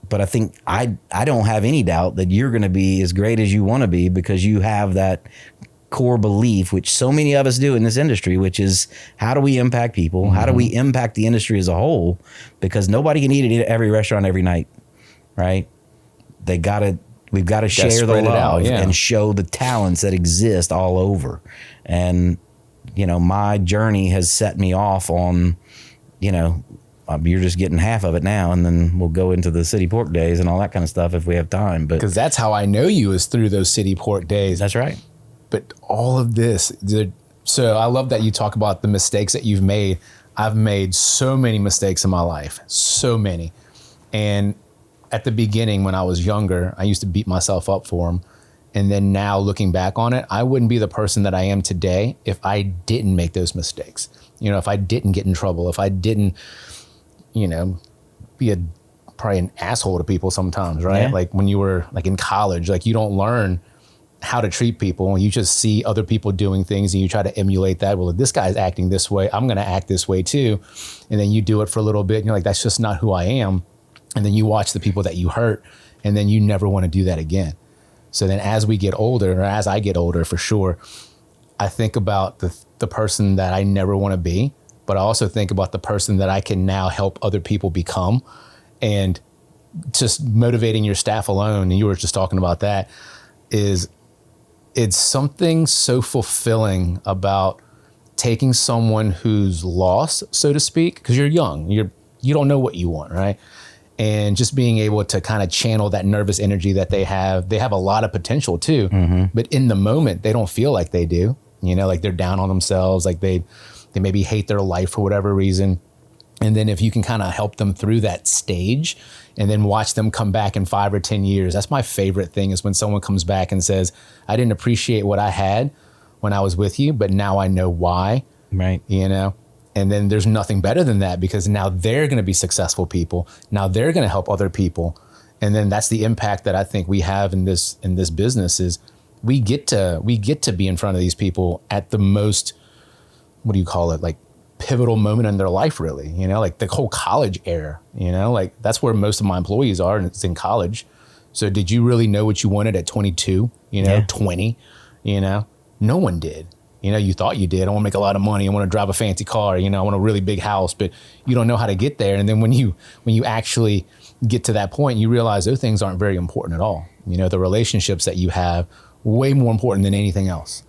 But I think I don't have any doubt that you're going to be as great as you want to be, because you have that core belief, which so many of us do in this industry, which is, how do we impact people? Mm-hmm. How do we impact the industry as a whole? Because nobody can eat at every restaurant every night, right? We've got to share the love and show the talents that exist all over. And, my journey has set me off on, you're just getting half of it now, and then we'll go into the city pork days and all that kind of stuff if we have time. But because that's how I know you, is through those city pork days. That's right. But all of this, so I love that you talk about the mistakes that you've made. I've made so many mistakes in my life, so many. And at the beginning, when I was younger, I used to beat myself up for them. And then now looking back on it, I wouldn't be the person that I am today if I didn't make those mistakes. If I didn't get in trouble, if I didn't, be probably an asshole to people sometimes, right? Yeah. Like when you were like in college, like you don't learn how to treat people. You just see other people doing things and you try to emulate that. Well, if this guy's acting this way, I'm going to act this way too. And then you do it for a little bit and you're like, that's just not who I am. And then you watch the people that you hurt, and then you never want to do that again. So then as we get older, or as I get older for sure, I think about the person that I never want to be, but I also think about the person that I can now help other people become. And just motivating your staff alone, and you were just talking about that, it's something so fulfilling about taking someone who's lost, so to speak, because you're young, you don't know what you want, right? And just being able to kind of channel that nervous energy that they have a lot of potential too, mm-hmm. but in the moment they don't feel like they do, like they're down on themselves, like they maybe hate their life for whatever reason. And then if you can kind of help them through that stage and then watch them come back in 5 or 10 years, that's my favorite thing, is when someone comes back and says, I didn't appreciate what I had when I was with you, but now I know why. Right. And then there's nothing better than that, because now they're going to be successful people. Now they're going to help other people. And then that's the impact that I think we have in this business, is we get to be in front of these people at the most, what do you call it? Like pivotal moment in their life, really, like the whole college era, like that's where most of my employees are, and it's in college. So did you really know what you wanted at 22, 20, no one did. You thought you did. I want to make a lot of money. I want to drive a fancy car. I want a really big house, but you don't know how to get there. And then when you actually get to that point, you realize those things aren't very important at all. The relationships that you have, way more important than anything else,